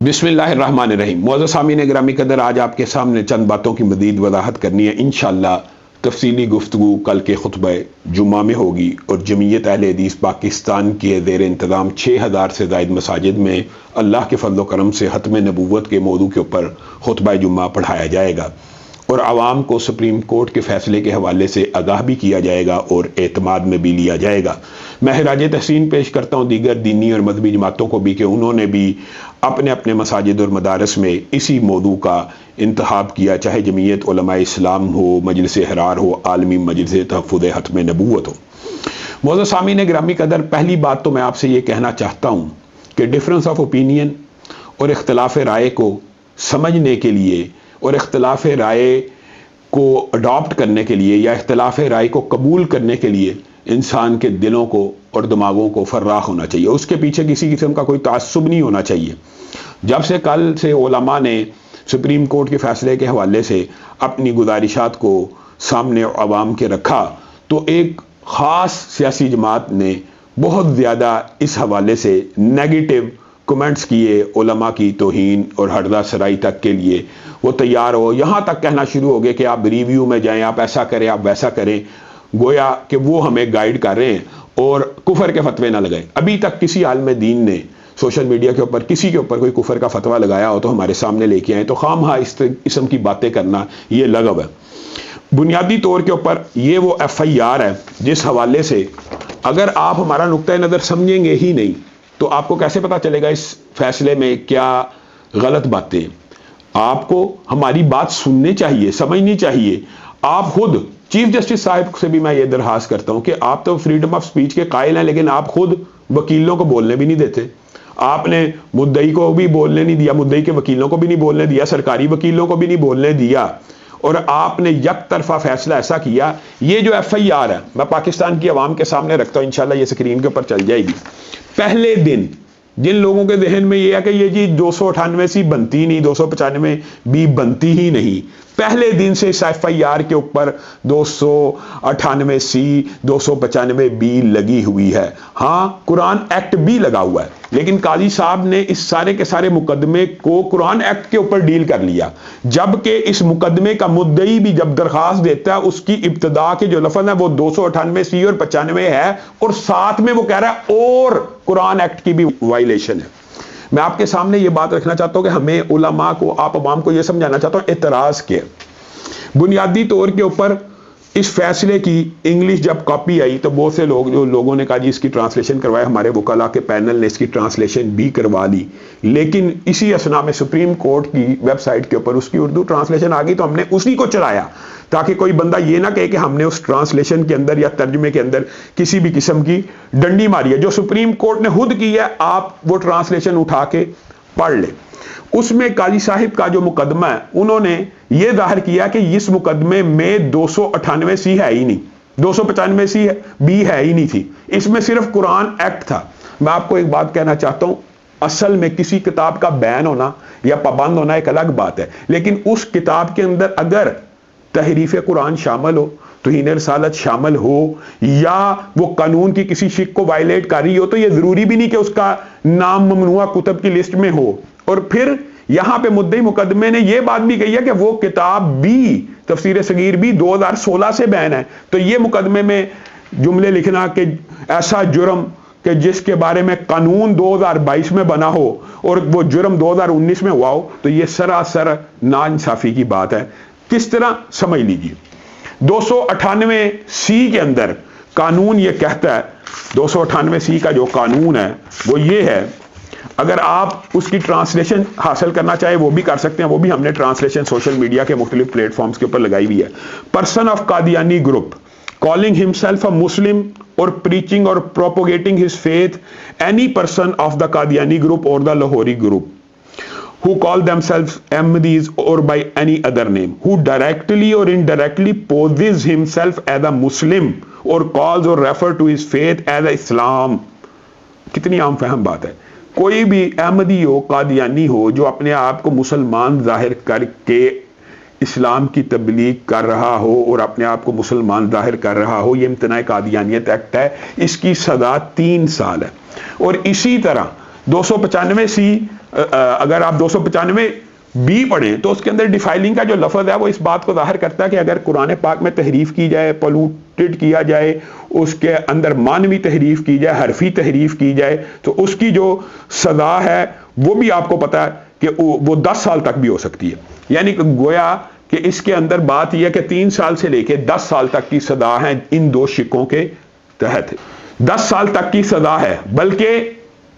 بسم اللہ الرحمن الرحیم۔ معزز سامعین گرامی قدر، آج آپ کے سامنے چند باتوں کی مزید وضاحت کرنی ہے۔ انشاءاللہ تفصیلی گفتگو کل کے خطبہ جمعہ میں ہوگی، اور جمعیت اہل حدیث پاکستان کے زیر انتظام 6000 سے زائد مساجد میں اللہ کے فضل و کرم سے ختم نبوت کے موضوع کے اوپر خطبہ جمعہ پڑھایا جائے گا، اور عوام کو سپریم کورٹ کے فیصلے کے حوالے سے آگاہ بھی کیا جائے گا اور اعتماد میں بھی لیا جائے گا۔ میں خراج تحسین پیش کرتا ہوں دیگر دینی اور مذہبی جماعتوں کو بھی کہ انہوں نے بھی اپنے اپنے مساجد اور مدارس میں اسی موضوع کا انتخاب کیا، چاہے جمعیت علماء اسلام ہو، مجلس احرار ہو، عالمی مجلس تحفظ ختم نبوت ہو۔ معزز سامعین گرامی قدر، پہلی بات تو میں آپ سے یہ کہنا چاہتا ہوں کہ ڈفرنس آف اوپینین اور اختلاف رائے کو سمجھنے کے لیے اور اختلاف رائے کو اڈاپٹ کرنے کے لیے یا اختلاف رائے کو قبول کرنے کے لیے انسان کے دلوں کو اور دماغوں کو فراخ ہونا چاہیے، اس کے پیچھے کسی قسم کا کوئی تعصب نہیں ہونا چاہیے۔ جب سے کل سے علماء نے سپریم کورٹ کے فیصلے کے حوالے سے اپنی گزارشات کو سامنے عوام کے رکھا، تو ایک خاص سیاسی جماعت نے بہت زیادہ اس حوالے سے نیگیٹو کمنٹس کیے، علماء کی توہین اور ہردہ سرائی تک کے لیے وہ تیار ہو، یہاں تک کہنا شروع ہو گئے کہ آپ ریویو میں جائیں، آپ ایسا کریں، آپ ویسا کریں، گویا کہ وہ ہمیں گائیڈ کر رہے ہیں اور کفر کے فتوے نہ لگائیں۔ ابھی تک کسی عالم دین نے سوشل میڈیا کے اوپر کسی کے اوپر کوئی کفر کا فتویٰ لگایا ہو تو ہمارے سامنے لے کے آئیں، تو خام ہاں اس قسم کی باتیں کرنا یہ لغو ہے۔ بنیادی طور کے اوپر یہ وہ FIR ہے جس حوالے سے اگر آپ ہمارا نقطۂ نظر سمجھیں گے ہی نہیں تو آپ کو کیسے پتا چلے گا اس فیصلے میں کیا غلط باتیں ہیں۔ آپ کو ہماری بات سننی چاہیے، سمجھنی چاہیے۔ آپ خود چیف جسٹس صاحب سے بھی میں یہ درخواست کرتا ہوں کہ آپ تو فریڈم آف سپیچ کے قائل ہیں، لیکن آپ خود وکیلوں کو بولنے بھی نہیں دیتے۔ آپ نے مدعی کو بھی بولنے نہیں دیا، مدعی کے وکیلوں کو بھی نہیں بولنے دیا، سرکاری وکیلوں کو بھی نہیں بولنے دیا، اور آپ نے یک طرفہ فیصلہ ایسا کیا۔ یہ جو FIR ہے میں پاکستان کی عوام کے سامنے رکھتا ہوں، انشاءاللہ یہ اسکرین کے اوپر چل جائے گی۔ پہلے دن جن لوگوں کے ذہن میں یہ ہے کہ یہ جی 298 بنتی نہیں، 295 بنتی ہی نہیں، پہلے دن سے اس FIR کے اوپر 298 295 لگی ہوئی ہے۔ ہاں، قرآن ایکٹ بھی لگا ہوا ہے، لیکن قاضی صاحب نے اس سارے کے سارے مقدمے کو قرآن ایکٹ کے اوپر ڈیل کر لیا، جبکہ اس مقدمے کا مدعی بھی جب درخواست دیتا ہے اس کی ابتدا کے جو لفظ ہے وہ 298 اور 95 ہے، اور ساتھ میں وہ کہہ رہا ہے اور قرآن ایکٹ کی بھی وائلیشن ہے۔ میں آپ کے سامنے یہ بات رکھنا چاہتا ہوں کہ ہمیں علماء کو، آپ عوام کو یہ سمجھانا چاہتا ہوں اعتراض کیا۔ بنیادی طور کے اوپر اس فیصلے کی انگلش جب کاپی آئی تو بہت سے لوگوں نے کہا جی اس کی ٹرانسلیشن کروائے، ہمارے وکلاء کے پینل نے اس کی ٹرانسلیشن بھی کروا لی، لیکن اسی اسنا میں سپریم کورٹ کی ویب سائٹ کے اوپر اس کی اردو ٹرانسلیشن آ گئی تو ہم نے اسی کو چلایا، تاکہ کوئی بندہ یہ نہ کہے کہ ہم نے اس ٹرانسلیشن کے اندر یا ترجمے کے اندر کسی بھی قسم کی ڈنڈی ماری ہے۔ جو سپریم کورٹ نے خود کی ہے آپ وہ ٹرانسلیشن اٹھا کے پڑھ لیں۔ اس میں قاضی صاحب کا جو مقدمہ ہے انہوں نے یہ ظاہر کیا کہ اس مقدمے میں 298 ہے ہی نہیں، 295 ہے ہی نہیں تھی، اس میں صرف قرآن ایکٹ تھا۔ میں آپ کو ایک بات کہنا چاہتا ہوں، اصل میں کسی کتاب کا بین ہونا یا پابند ہونا ایک الگ بات ہے، لیکن اس کتاب کے اندر اگر تحریف قرآن شامل ہو، توہین رسالت شامل ہو، یا وہ قانون کی کسی شق کو وائلیٹ کر رہی ہو، تو یہ ضروری بھی نہیں کہ اس کا نام ممنوعہ کتب کی لسٹ میں ہو۔ اور پھر یہاں پہ مدعی مقدمے نے یہ بات بھی کہی ہے کہ وہ کتاب بھی، تفسیر صغیر بھی 2016 سے بین ہے، تو یہ مقدمے میں جملے لکھنا کہ ایسا جرم کہ جس کے بارے میں قانون 2022 میں بنا ہو اور وہ جرم 2019 میں ہوا ہو، تو یہ سراسر ناانصافی کی بات ہے۔ کس طرح سمجھ لیجیے، 298 کے اندر قانون یہ کہتا ہے، 298 کا جو قانون ہے وہ یہ ہے، اگر آپ اس کی ٹرانسلیشن حاصل کرنا چاہے وہ بھی کر سکتے ہیں، وہ بھی ہم نے ٹرانسلیشن سوشل میڈیا کے مختلف پلیٹ فارمز کے اوپر لگائی ہوئی ہے۔ Person of Qadiani group calling himself a Muslim or preaching or propagating his faith, any person of the Qadiani group or the Lahori group who call themselves Ahmadis or by any other name, who directly or indirectly poses himself as a Muslim or calls or refer to his faith as Islam۔ کتنی عام فہم بات ہے۔ کوئی بھی احمدی ہو، قادیانی ہو، جو اپنے آپ کو مسلمان ظاہر کر کے اسلام کی تبلیغ کر رہا ہو اور اپنے آپ کو مسلمان ظاہر کر رہا ہو، یہ امتناع قادیانیت ایکٹ ہے، اس کی سزا 3 سال ہے۔ اور اسی طرح 295 اگر آپ 295 بی پڑھیں تو اس کے اندر ڈیفائلنگ کا جو لفظ ہے وہ اس بات کو ظاہر کرتا ہے کہ اگر قرآن پاک میں تحریف کی جائے، پولوٹڈ کیا جائے، اس کے اندر معنوی تحریف کی جائے، حرفی تحریف کی جائے، تو اس کی جو سزا ہے وہ بھی آپ کو پتا ہے کہ وہ 10 سال تک بھی ہو سکتی ہے. یعنی کہ گویا کہ اس کے اندر بات یہ ہے کہ 3 سال سے لے کے 10 سال تک کی سزا ہے ان 2 شقوں کے تحت. 10 سال تک کی سزا ہے، بلکہ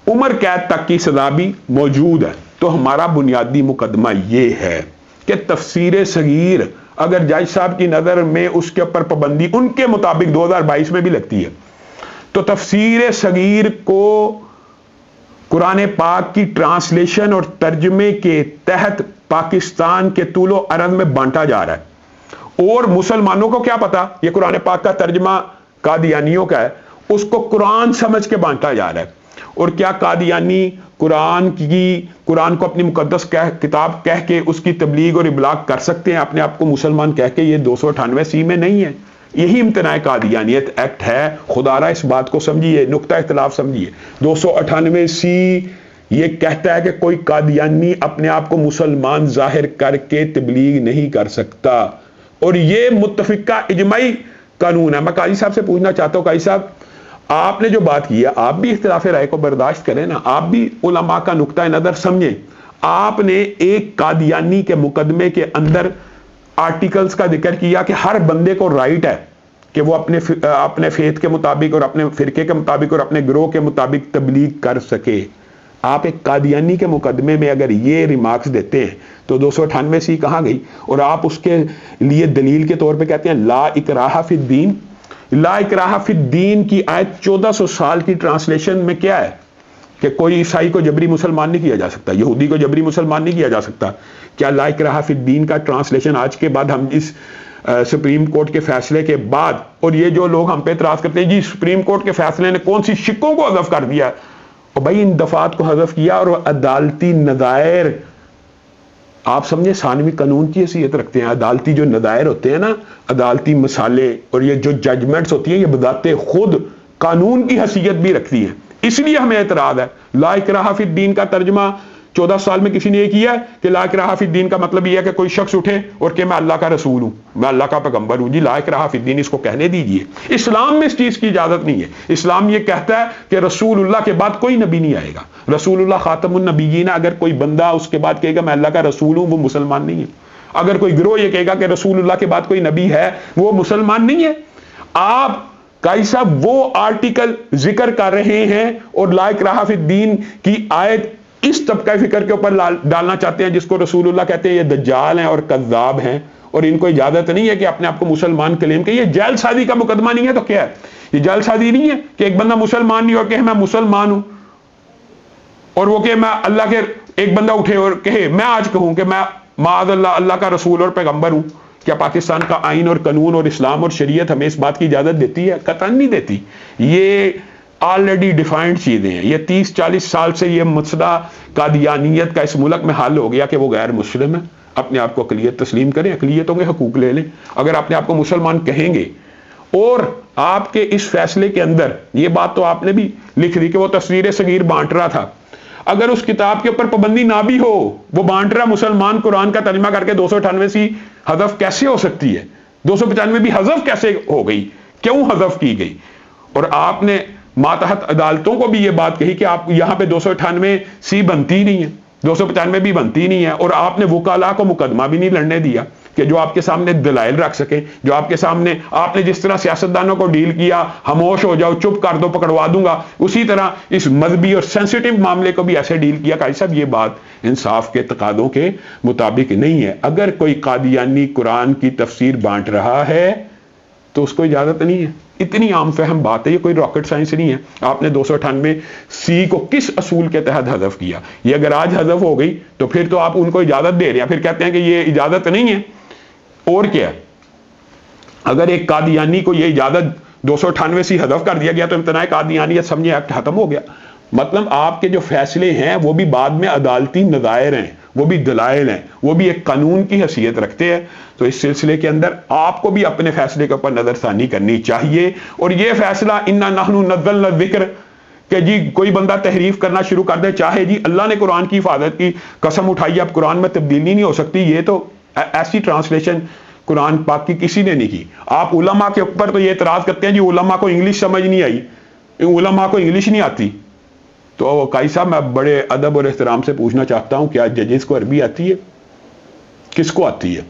عمر قید تک کی سزا بھی موجود ہے. تو ہمارا بنیادی مقدمہ یہ ہے کہ تفسیر صغیر اگر جج صاحب کی نظر میں اس کے اوپر پابندی ان کے مطابق 2022 میں بھی لگتی ہے، تو تفسیر صغیر کو قرآن پاک کی ٹرانسلیشن اور ترجمے کے تحت پاکستان کے طول و عرض میں بانٹا جا رہا ہے. اور مسلمانوں کو کیا پتا یہ قرآن پاک کا ترجمہ قادیانیوں کا ہے، اس کو قرآن سمجھ کے بانٹا جا رہا ہے. اور کیا قادیانی قرآن کو اپنی مقدس کتاب کہہ کے اس کی تبلیغ اور ابلاغ کر سکتے ہیں اپنے آپ کو مسلمان کہہ کے؟ یہ 298 میں نہیں ہے. یہی امتناع قادیانیت ایکٹ ہے. خدا را اس بات کو سمجھیے، نقطہ اختلاف سمجھیے. 298 یہ کہتا ہے کہ کوئی قادیانی اپنے آپ کو مسلمان ظاہر کر کے تبلیغ نہیں کر سکتا، اور یہ متفقہ اجماعی قانون ہے. میں قاضی صاحب سے پوچھنا چاہتا ہوں، قاضی صاحب آپ نے جو بات کی ہے آپ بھی اختلاف رائے کو برداشت کریں نا، آپ بھی علماء کا نقطہ نظر سمجھیں. آپ نے ایک قادیانی کے مقدمے کے اندر آرٹیکلز کا ذکر کیا کہ ہر بندے کو رائٹ ہے کہ وہ اپنے فیتھ کے مطابق اور اپنے فرقے کے مطابق اور اپنے گروہ کے مطابق تبلیغ کر سکے. آپ ایک قادیانی کے مقدمے میں اگر یہ ریمارکس دیتے ہیں تو 298 کہاں گئی؟ اور آپ اس کے لیے دلیل کے طور پہ کہتے ہیں لا اکراہ فی الدین. لا اکراہ فی الدین کی آیت 1400 سال کی ٹرانسلیشن میں کیا ہے کہ کوئی عیسائی کو جبری مسلمان نہیں کیا جا سکتا، یہودی کو جبری مسلمان نہیں کیا جا سکتا. کیا لا اکراہ فی الدین کا ٹرانسلیشن آج کے بعد ہم اس سپریم کورٹ کے فیصلے کے بعد، اور یہ جو لوگ ہم پہ اعتراض کرتے ہیں جی سپریم کورٹ کے فیصلے نے کون سی شقوں کو حذف کر دیا، اور بھائی ان دفعات کو حذف کیا اور عدالتی نظائر آپ سمجھے ثانوی قانون کی حیثیت رکھتے ہیں. عدالتی جو نظائر ہوتے ہیں نا، عدالتی مسالے اور یہ جو ججمنٹس ہوتی ہیں، یہ بذات خود قانون کی حیثیت بھی رکھتی ہیں. اس لیے ہمیں اعتراض ہے. لا اکراہ فی الدین کا ترجمہ 14 سال میں کسی نے یہ کیا ہے کہ لا اکراہ فی الدین کا مطلب یہ ہے کہ کوئی شخص اٹھے اور کہ میں اللہ کا رسول ہوں، میں اللہ کا پیغمبر ہوں. جی لا اکراہ فی الدین اس کو کہنے دیجئے. اسلام میں اس چیز کی اجازت نہیں ہے. اسلام یہ کہتا ہے کہ رسول اللہ کے بعد کوئی نبی نہیں آئے گا. رسول اللہ خاتم النبیین. اگر کوئی بندہ اس کے بعد کہے گا میں اللہ کا رسول ہوں، وہ مسلمان نہیں ہے. اگر کوئی گروہ یہ کہے گا کہ رسول اللہ کے بعد کوئی نبی ہے، وہ مسلمان نہیں ہے. آپ قاضی صاحب وہ آرٹیکل ذکر کر رہے ہیں اور لا اکراہ فی الدین کی آیت اس طبقہ فکر کے اوپر ڈالنا چاہتے ہیں جس کو رسول اللہ کہتے ہیں یہ دجال ہیں اور کذاب ہیں، اور ان کو اجازت نہیں ہے کہ اپنے آپ کو مسلمان کلیم کہ یہ جعل سازی کا مقدمہ نہیں ہے. تو کیا ہے یہ جعل سازی نہیں ہے کہ ایک بندہ مسلمان نہیں اور کہے میں مسلمان ہوں، اور وہ کہ میں اللہ کے ایک بندہ اٹھے اور کہے میں آج کہوں کہ میں معاذ اللہ اللہ کا رسول اور پیغمبر ہوں. کیا پاکستان کا آئین اور قانون اور اسلام اور شریعت ہمیں اس بات کی اجازت دیتی ہے؟ قطعاً نہیں دیتی. یہ آلریڈی ڈیفائنڈ چیزیں ہیں. یہ 30-40 سال سے یہ مسئلہ قادیانیت کا اس ملک میں حل ہو گیا کہ وہ غیر مسلم ہے. اپنے آپ کو اقلیت تسلیم کریں، اقلیتوں کے حقوق لے لیں. اگر اپنے آپ کو مسلمان کہیں گے، اور آپ کے اس فیصلے کے اندر یہ بات تو آپ نے بھی لکھ دی کہ وہ تفسیر صغیر بانٹ رہا تھا، اگر اس کتاب کے اوپر پابندی نہ بھی ہو، وہ بانٹ رہا مسلمان قرآن کا ترجمہ کر کے 298 حذف کیسے ہو سکتی ہے؟ 295 بھی حذف کیسے ہو گئی؟ کیوں حذف کی گئی؟ اور آپ نے ماتحت عدالتوں کو بھی یہ بات کہی کہ آپ یہاں پہ 298 بنتی نہیں ہے، 295 بھی بنتی نہیں ہے، اور آپ نے وکلاء کو مقدمہ بھی نہیں لڑنے دیا کہ جو آپ کے سامنے دلائل رکھ سکیں، جو آپ کے سامنے آپ نے جس طرح سیاستدانوں کو ڈیل کیا خاموش ہو جاؤ چپ کر دو پکڑوا دوں گا، اسی طرح اس مذہبی اور سینسیٹیو معاملے کو بھی ایسے ڈیل کیا. قاضی صاحب یہ بات انصاف کے تقاضوں کے مطابق نہیں ہے. اگر کوئی قادیانی قرآن کی تفسیر بانٹ رہا ہے تو اس کو اجازت نہیں ہے. اتنی عام فہم بات ہے، یہ کوئی راکٹ سائنس نہیں ہے. آپ نے 298 کو کس اصول کے تحت حذف کیا؟ یہ اگر آج حذف ہو گئی تو پھر تو آپ ان کو اجازت دے رہے ہیں، پھر کہتے ہیں کہ یہ اجازت نہیں ہے. اور کیا اگر ایک قادیانی کو یہ اجازت 298 حذف کر دیا گیا تو امتناع قادیانیت سمجھے ایکٹ ختم ہو گیا. مطلب آپ کے جو فیصلے ہیں وہ بھی بعد میں عدالتی نظائر ہیں، وہ بھی دلائل ہیں، وہ بھی ایک قانون کی حیثیت رکھتے ہیں. تو اس سلسلے کے اندر آپ کو بھی اپنے فیصلے کے اوپر نظر ثانی کرنی چاہیے. اور یہ فیصلہ انا نحن نزلنا الذکر کہ جی کوئی بندہ تحریف کرنا شروع کر دے، چاہے جی اللہ نے قرآن کی حفاظت کی قسم اٹھائی، اب قرآن میں تبدیلی نہیں ہو سکتی، یہ تو ایسی ٹرانسلیشن قرآن پاک کی کسی نے نہیں کی۔ آپ علماء کے اوپر تو یہ اعتراض کرتے ہیں جی علماء کو انگلش سمجھ نہیں آئی، علماء کو انگلش نہیں آتی۔ تو قاضی صاحب میں بڑے ادب اور احترام سے پوچھنا چاہتا ہوں، کیا ججز کو عربی آتی ہے؟ کس کو آتی ہے؟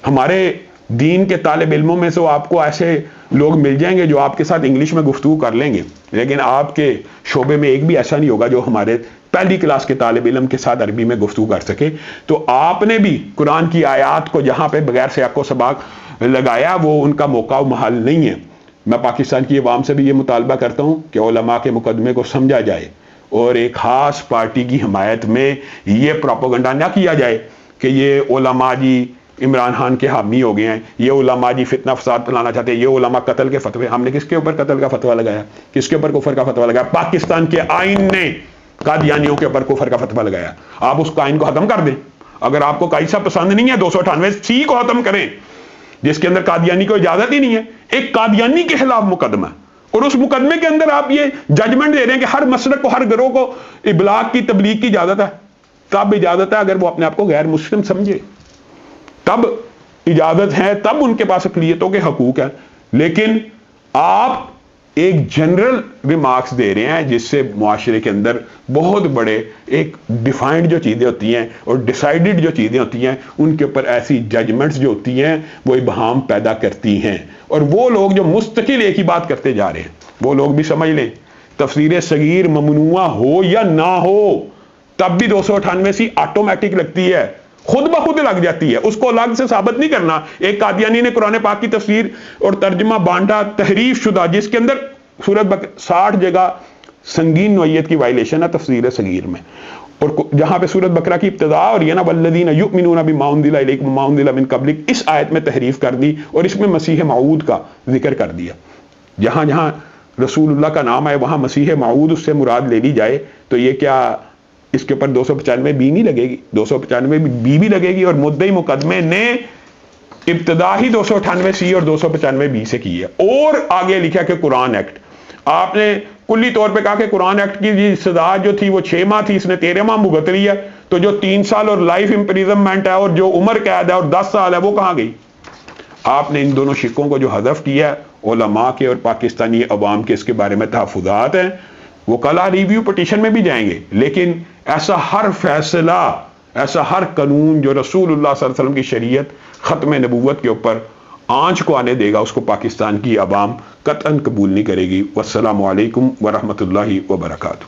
ہمارے دین کے طالب علموں میں سے آپ کو ایسے لوگ مل جائیں گے جو آپ کے ساتھ انگلش میں گفتگو کر لیں گے، لیکن آپ کے شعبے میں ایک بھی ایسا نہیں ہوگا جو ہمارے پہلی کلاس کے طالب علم کے ساتھ عربی میں گفتگو کر سکے۔ تو آپ نے بھی قرآن کی آیات کو جہاں پہ بغیر سیاق و سباق لگایا، وہ ان کا موقع و محل نہیں ہے۔ میں پاکستان کی عوام سے بھی یہ مطالبہ کرتا ہوں کہ علماء کے مقدمے کو سمجھا جائے اور ایک خاص پارٹی کی حمایت میں یہ پروپیگنڈا نہ کیا جائے کہ یہ علماء جی عمران خان کے حامی ہو گئے ہیں، یہ علماء جی فتنہ فساد پھیلانا چاہتے ہیں، یہ علماء قتل کے فتوے۔ ہم نے کس کے اوپر قتل کا فتویٰ لگایا؟ کس کے اوپر کفر کا فتویٰ لگایا؟ پاکستان کے آئین نے قادیانیوں کے اوپر کفر کا فتویٰ لگایا۔ آپ اس آئین کو ختم کر دیں۔ اگر آپ کو قاضی صاحب پسند نہیں ہے 298C کو ختم کریں، جس کے اندر قادیانی کو اجازت ہی نہیں ہے، ایک قادیانی کے خلاف مقدمہ، اور اس مقدمے کے اندر آپ یہ ججمنٹ دے رہے ہیں کہ ہر مسلک کو، ہر گروہ کو ابلاغ کی، تبلیغ کی اجازت ہے۔ تب اجازت ہے اگر وہ اپنے آپ کو غیر مسلم سمجھے، تب اجازت ہے، تب ان کے پاس اقلیتوں کے حقوق ہیں۔ لیکن آپ ایک جنرل ریمارکس دے رہے ہیں جس سے معاشرے کے اندر بہت بڑے ایک ڈیفائنڈ جو چیزیں ہوتی ہیں اور ڈیسائیڈڈ جو چیزیں ہوتی ہیں، ان کے اوپر ایسی ججمنٹس جو ہوتی ہیں وہ ابہام پیدا کرتی ہیں۔ اور وہ لوگ جو مستقل ایک ہی بات کرتے جا رہے ہیں، وہ لوگ بھی سمجھ لیں، تفسیر صغیر ممنوع ہو یا نہ ہو، تب بھی 298C آٹومیٹک لگتی ہے، خود بخود لگ جاتی ہے، اس کو الگ سے ثابت نہیں کرنا۔ ایک قادیانی نے قرآن پاک کی تفسیر اور ترجمہ بانٹا تحریف شدہ، جس کے اندر سورۃ 60 جگہ سنگین نوعیت کی وائلیشن ہے تفسیر صغیر میں، اور جہاں پہ سورۃ بقرہ کی ابتدا اور یہ نا والذین یؤمنون بما انزل الیکم وما انزل من قبلک، اس آیت میں تحریف کر دی اور اس میں مسیح موعود کا ذکر کر دیا۔ جہاں جہاں رسول اللہ کا نام ہے وہاں مسیح موعود اس سے مراد لے لی جائے، تو یہ کیا اس کے اوپر 295B نہیں لگے گی؟ 295B بھی لگے گی، اور مدعی مقدمے نے ابتدا ہی 298C اور 295B سے کی ہے۔ اور آگے لکھا کہ قرآن ایکٹ، آپ نے کلی طور پہ کہا کہ قرآن ایکٹ کی سزا جو تھی وہ 6 ماہ تھی، اس نے 13 ماہ بھگت لی ہے، تو جو 3 سال اور لائف امپریزنمنٹ ہے اور جو عمر قید ہے اور 10 سال ہے وہ کہاں گئی؟ آپ نے ان دونوں شکوں کو جو حذف کیا ہے، علماء کے اور پاکستانی عوام کے اس کے بارے میں تحفظات ہیں، وہ کل ریویو پٹیشن میں بھی جائیں گے، لیکن ایسا ہر فیصلہ، ایسا ہر قانون جو رسول اللہ صلی اللہ علیہ وسلم کی شریعت ختم نبوت کے اوپر آنچ کو آنے دے گا، اس کو پاکستان کی عوام قطعاً قبول نہیں کرے گی۔ والسلام علیکم ورحمۃ اللہ وبرکاتہ۔